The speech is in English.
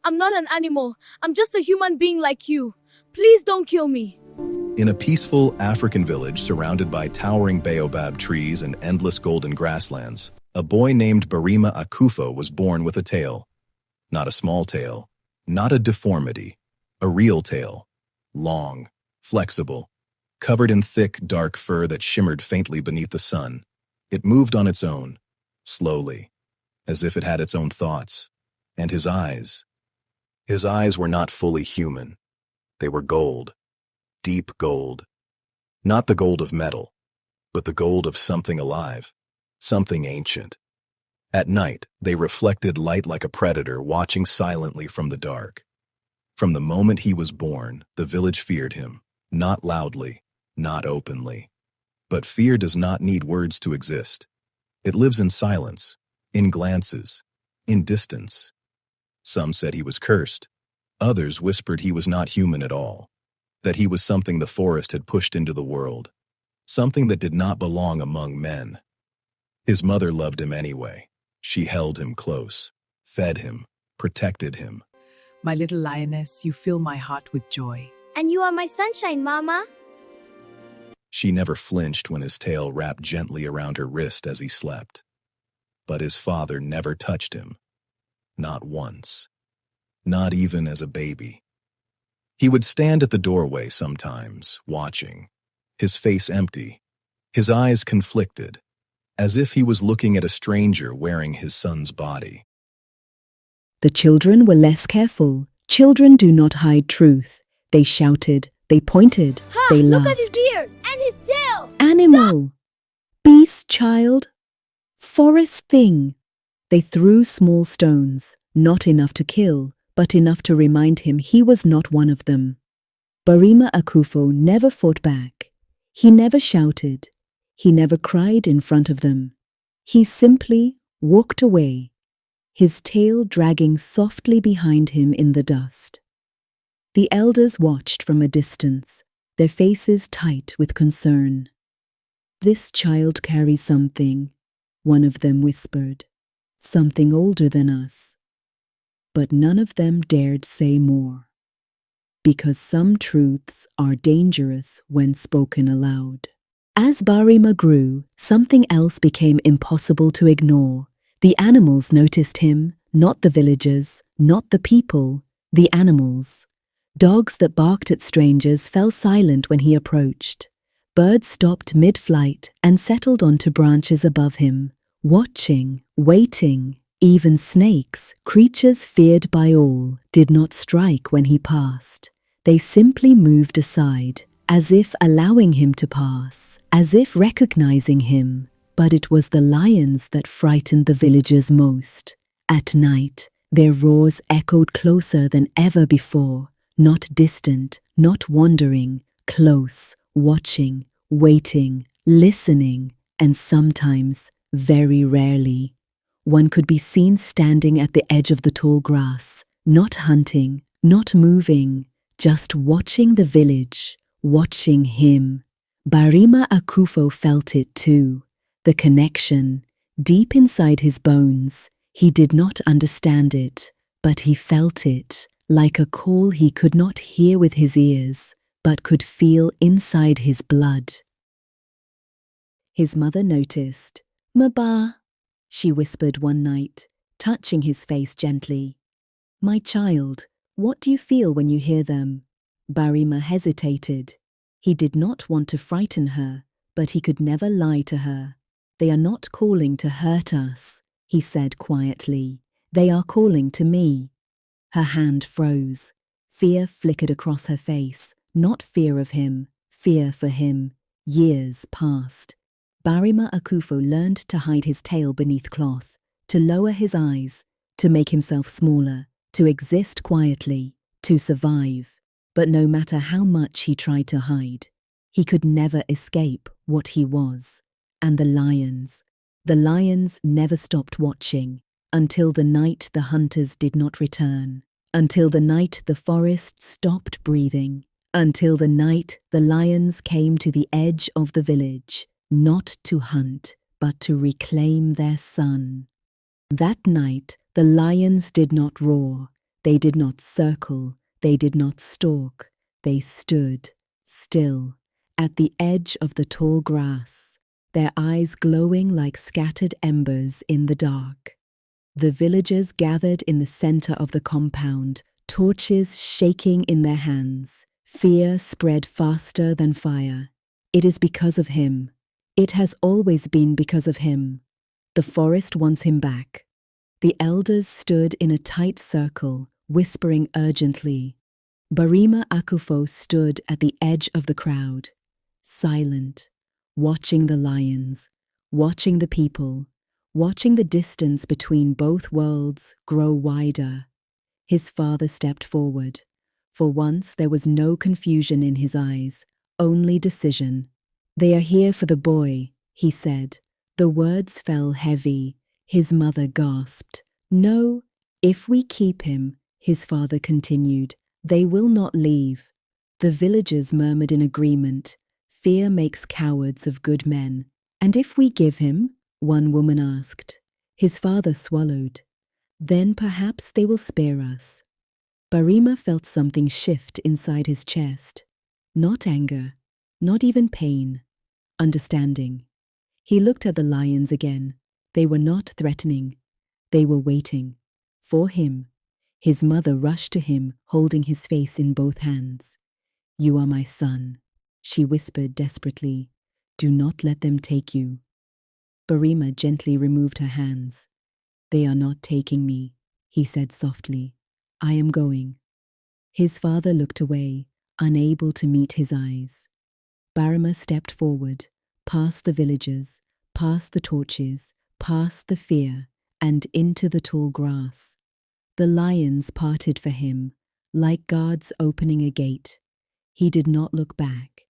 I'm not an animal. I'm just a human being like you. Please don't kill me. In a peaceful African village surrounded by towering baobab trees and endless golden grasslands, a boy named Barima Akuffo was born with a tail. Not a small tail, not a deformity, a real tail. Long, flexible, covered in thick, dark fur that shimmered faintly beneath the sun. It moved on its own, slowly, as if it had its own thoughts. And his eyes were not fully human. They were gold, deep gold. Not the gold of metal, but the gold of something alive, something ancient. At night, they reflected light like a predator watching silently from the dark. From the moment he was born, the village feared him, not loudly, not openly. But fear does not need words to exist. It lives in silence, in glances, in distance. Some said he was cursed. Others whispered he was not human at all, that he was something the forest had pushed into the world, something that did not belong among men. His mother loved him anyway. She held him close, fed him, protected him. My little lioness, you fill my heart with joy. And you are my sunshine, Mama. She never flinched when his tail wrapped gently around her wrist as he slept. But his father never touched him. Not once. Not even as a baby. He would stand at the doorway sometimes, watching, his face empty, his eyes conflicted, as if he was looking at a stranger wearing his son's body. The children were less careful. Children do not hide truth. They shouted, they pointed, Ha! they Look laughed. at his ears and his tail. Animal, beast child, forest thing. They threw small stones, not enough to kill, but enough to remind him he was not one of them. Barima Akuffo never fought back. He never shouted. He never cried in front of them. He simply walked away, his tail dragging softly behind him in the dust. The elders watched from a distance, their faces tight with concern. "This child carries something," one of them whispered, "something older than us." But none of them dared say more, because some truths are dangerous when spoken aloud. As Barima grew, something else became impossible to ignore. The animals noticed him, not the villagers, not the people, the animals. Dogs that barked at strangers fell silent when he approached. Birds stopped mid-flight and settled onto branches above him, watching, waiting. Even snakes, creatures feared by all, did not strike when he passed. They simply moved aside, as if allowing him to pass, as if recognizing him. But it was the lions that frightened the villagers most. At night, their roars echoed closer than ever before, not distant, not wandering, close, watching, waiting, listening, and sometimes, very rarely, one could be seen standing at the edge of the tall grass, not hunting, not moving, just watching the village, watching him. Barima Akuffo felt it too, the connection, deep inside his bones. He did not understand it, but he felt it, like a call he could not hear with his ears, but could feel inside his blood. His mother noticed. "Maba," she whispered one night, touching his face gently. "My child, what do you feel when you hear them?" Barima hesitated. He did not want to frighten her, but he could never lie to her. "They are not calling to hurt us," he said quietly. "They are calling to me." Her hand froze. Fear flickered across her face, not fear of him, fear for him. Years passed. Barima Akuffo learned to hide his tail beneath cloth, to lower his eyes, to make himself smaller, to exist quietly, to survive. But no matter how much he tried to hide, he could never escape what he was. And the lions never stopped watching, until the night the hunters did not return, until the night the forest stopped breathing, until the night the lions came to the edge of the village, not to hunt, but to reclaim their son. That night, the lions did not roar. They did not circle, they did not stalk, they stood, still, at the edge of the tall grass, their eyes glowing like scattered embers in the dark. The villagers gathered in the center of the compound, torches shaking in their hands. Fear spread faster than fire. It is because of him. It has always been because of him. The forest wants him back. The elders stood in a tight circle, whispering urgently. Barima Akuffo stood at the edge of the crowd, silent, watching the lions, watching the people, watching the distance between both worlds grow wider. His father stepped forward. For once there was no confusion in his eyes, only decision. "They are here for the boy," he said. The words fell heavy. His mother gasped. "No, if we keep him," his father continued, "they will not leave." The villagers murmured in agreement. "Fear makes cowards of good men." "And if we give him?" one woman asked. His father swallowed. "Then perhaps they will spare us." Barima felt something shift inside his chest. Not anger, not even pain, understanding. He looked at the lions again. They were not threatening. They were waiting. For him. His mother rushed to him, holding his face in both hands. "You are my son," she whispered desperately. "Do not let them take you." Barima gently removed her hands. "They are not taking me," he said softly. "I am going." His father looked away, unable to meet his eyes. Barima stepped forward, past the villagers, past the torches, past the fear, and into the tall grass. The lions parted for him, like guards opening a gate. He did not look back.